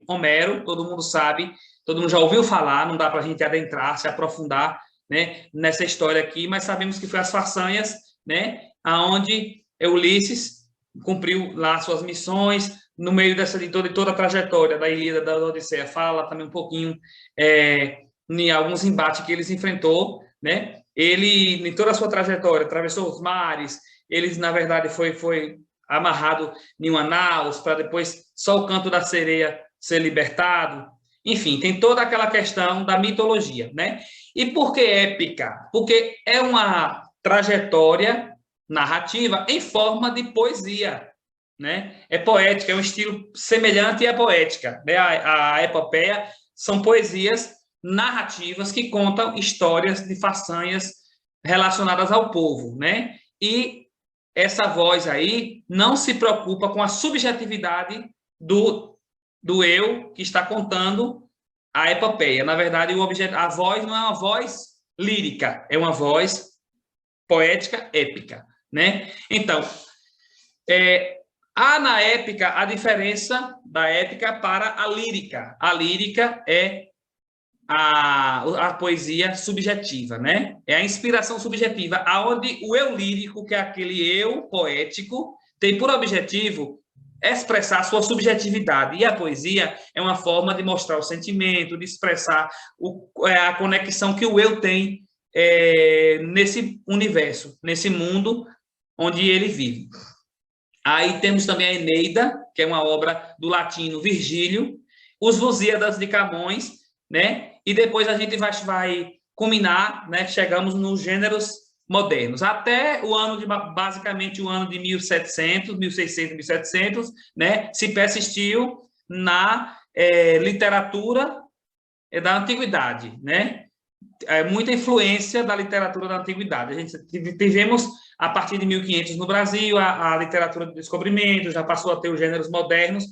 Homero, todo mundo sabe, todo mundo já ouviu falar, não dá para a gente adentrar, se aprofundar, né, nessa história aqui, mas sabemos que foi as façanhas, né, aonde Ulisses cumpriu lá suas missões, no meio de toda a trajetória da Ilíada, da Odisseia, fala também um pouquinho em alguns embates que eles enfrentou, né? Ele, em toda a sua trajetória, atravessou os mares, eles, na verdade, foi amarrado em uma naus, para depois só o canto da sereia ser libertado. Enfim, tem toda aquela questão da mitologia, né? E por que épica? Porque é uma trajetória narrativa em forma de poesia, né? É poética, é um estilo semelhante à poética, né? A epopeia são poesias narrativas que contam histórias de façanhas relacionadas ao povo, né? E essa voz aí não se preocupa com a subjetividade do eu que está contando a epopeia. Na verdade, a voz não é uma voz lírica, é uma voz poética épica, né? Então, há na épica a diferença da épica para a lírica. A lírica é a poesia subjetiva, né? É a inspiração subjetiva, aonde o eu lírico, que é aquele eu poético, tem por objetivo expressar a sua subjetividade. E a poesia é uma forma de mostrar o sentimento, de expressar a conexão que o eu tem nesse universo, nesse mundo onde ele vive. Aí temos também a Eneida, que é uma obra do latino Virgílio, os Lusíadas de Camões, né? E depois a gente vai culminar, né? Chegamos nos gêneros modernos, até o ano basicamente o ano de 1700, 1600, 1700, né? Se persistiu na literatura da antiguidade, né? Muita influência da literatura da antiguidade. A gente tivemos, a partir de 1500 no Brasil, a literatura do descobrimento, já passou a ter os gêneros modernos,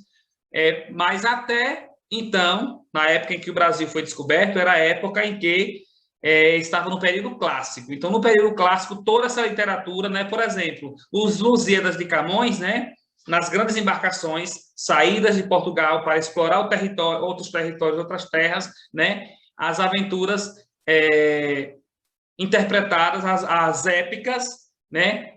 mas até então, na época em que o Brasil foi descoberto, era a época em que estava no período clássico. Então, no período clássico, toda essa literatura, né, por exemplo, os Lusíadas de Camões, né, nas grandes embarcações, saídas de Portugal para explorar o território, outros territórios, outras terras, né, as aventuras interpretadas, as épicas, né,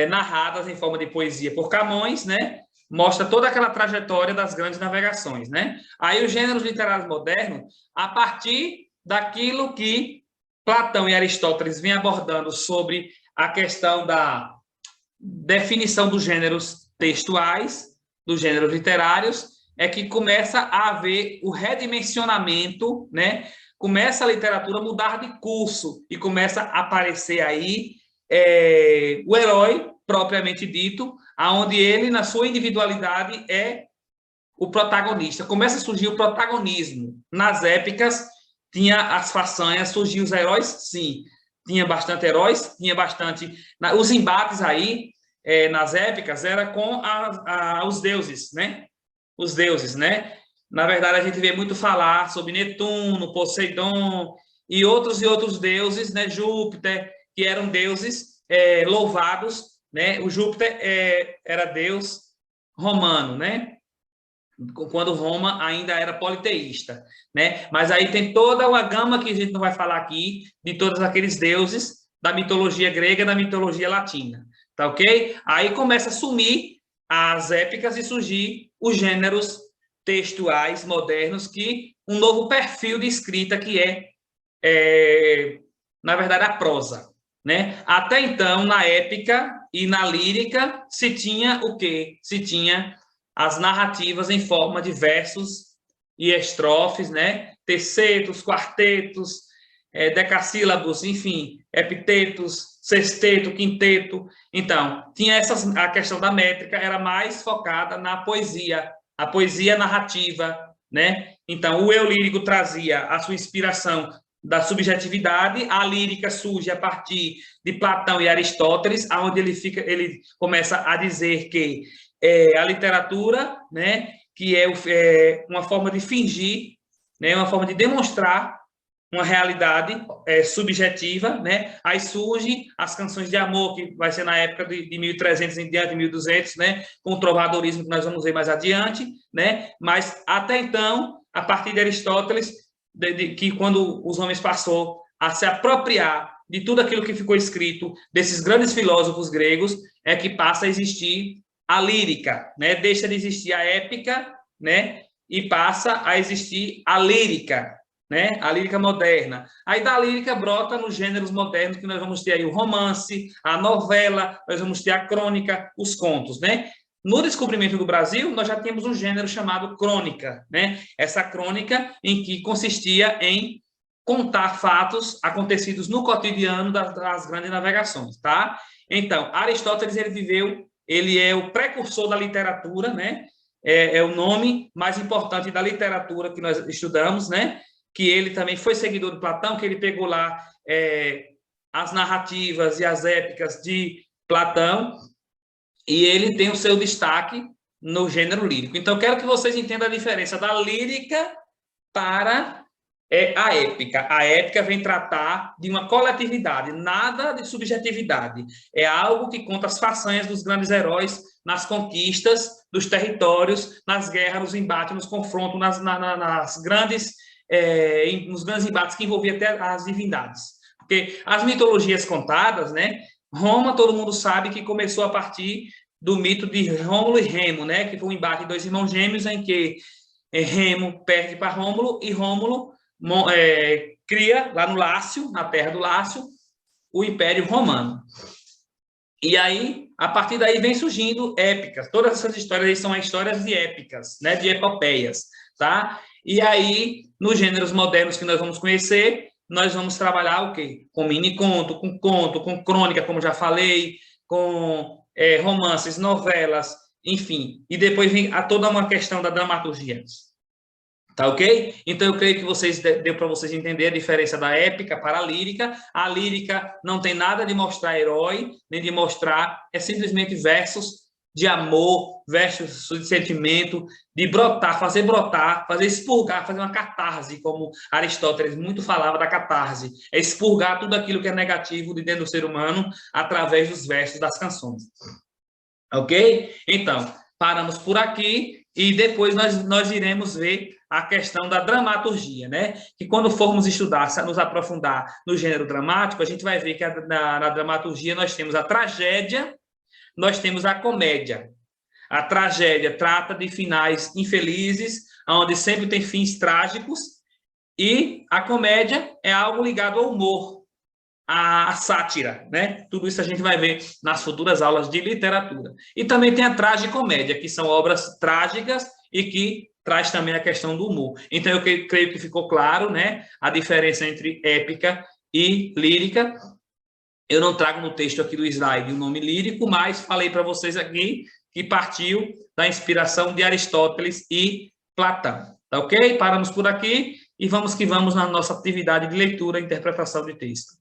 narradas em forma de poesia por Camões, né, mostra toda aquela trajetória das grandes navegações, né? Aí os gêneros literários modernos, a partir daquilo que Platão e Aristóteles vêm abordando sobre a questão da definição dos gêneros textuais, dos gêneros literários, é que começa a haver o redimensionamento, né? Começa a literatura a mudar de curso e começa a aparecer aí o herói, propriamente dito, aonde ele, na sua individualidade, é o protagonista. Começa a surgir o protagonismo. Nas épicas, tinha as façanhas, surgiam os heróis, sim. Tinha bastante heróis, tinha bastante... Os embates aí, nas épicas, era com os deuses, né? Os deuses, né? Na verdade, a gente vê muito falar sobre Netuno, Poseidon e outros deuses, né? Júpiter, que eram deuses louvados, né? O Júpiter era deus romano, né? Quando Roma ainda era politeísta, né? Mas aí tem toda uma gama que a gente não vai falar aqui de todos aqueles deuses da mitologia grega e da mitologia latina, tá ok? Aí começa a sumir as épicas e surgir os gêneros textuais modernos, que um novo perfil de escrita que na verdade, a prosa, né? Até então, na épica e na lírica, se tinha o quê? Se tinha as narrativas em forma de versos e estrofes, né? Tercetos, quartetos, decassílabos, enfim, epitetos, sexteto, quinteto. Então, tinha a questão da métrica era mais focada na poesia, a poesia narrativa, né? Então, o eu lírico trazia a sua inspiração da subjetividade, a lírica surge a partir de Platão e Aristóteles, onde ele começa a dizer que a literatura, né, que uma forma de fingir, né, uma forma de demonstrar uma realidade subjetiva, né? Aí surgem as canções de amor, que vai ser na época de 1300 em diante, 1200, né? Com o trovadorismo que nós vamos ver mais adiante, né? Mas até então, a partir de Aristóteles, que quando os homens passou a se apropriar de tudo aquilo que ficou escrito desses grandes filósofos gregos, é que passa a existir a lírica, né? Deixa de existir a épica, né? E passa a existir a lírica, né? A lírica moderna. Aí da lírica brota nos gêneros modernos que nós vamos ter aí o romance, a novela, nós vamos ter a crônica, os contos, né? No descobrimento do Brasil, nós já temos um gênero chamado crônica, né? Essa crônica em que consistia em contar fatos acontecidos no cotidiano das grandes navegações, tá? Então, Aristóteles, ele é o precursor da literatura, né? É o nome mais importante da literatura que nós estudamos, né? Que ele também foi seguidor de Platão, que ele pegou lá as narrativas e as épicas de Platão, e ele tem o seu destaque no gênero lírico. Então, quero que vocês entendam a diferença da lírica para a épica. A épica vem tratar de uma coletividade, nada de subjetividade. É algo que conta as façanhas dos grandes heróis nas conquistas dos territórios, nas guerras, nos embates, nos confrontos, nos grandes embates que envolviam até as divindades. Porque as mitologias contadas, né? Roma, todo mundo sabe que começou a partir do mito de Rômulo e Remo, né? Que foi um embate de dois irmãos gêmeos em que Remo perde para Rômulo e Rômulo cria lá no Lácio, na terra do Lácio, o Império Romano. E aí, a partir daí, vem surgindo épicas. Todas essas histórias aí são histórias de épicas, né? De epopeias, tá? E aí, nos gêneros modernos que nós vamos conhecer, nós vamos trabalhar o quê? Com mini-conto, com crônica, como já falei, com romances, novelas, enfim. E depois vem toda uma questão da dramaturgia. Tá ok? Então, eu creio que deu para vocês entenderem a diferença da épica para a lírica. A lírica não tem nada de mostrar herói, nem de mostrar, é simplesmente versos de amor, versos de sentimento, de brotar, fazer expurgar, fazer uma catarse, como Aristóteles muito falava da catarse. É expurgar tudo aquilo que é negativo de dentro do ser humano através dos versos das canções. Ok? Então, paramos por aqui e depois nós iremos ver a questão da dramaturgia, né? Que quando formos estudar, nos aprofundar no gênero dramático, a gente vai ver que na dramaturgia nós temos a tragédia, nós temos a comédia. A tragédia trata de finais infelizes, onde sempre tem fins trágicos, e a comédia é algo ligado ao humor, à sátira, né? Tudo isso a gente vai ver nas futuras aulas de literatura. E também tem a tragicomédia, que são obras trágicas e que traz também a questão do humor. Então, eu creio que ficou claro, né, a diferença entre épica e lírica. Eu não trago no texto aqui do slide o nome lírico, mas falei para vocês aqui que partiu da inspiração de Aristóteles e Platão. Tá ok? Paramos por aqui e vamos que vamos na nossa atividade de leitura e interpretação de texto.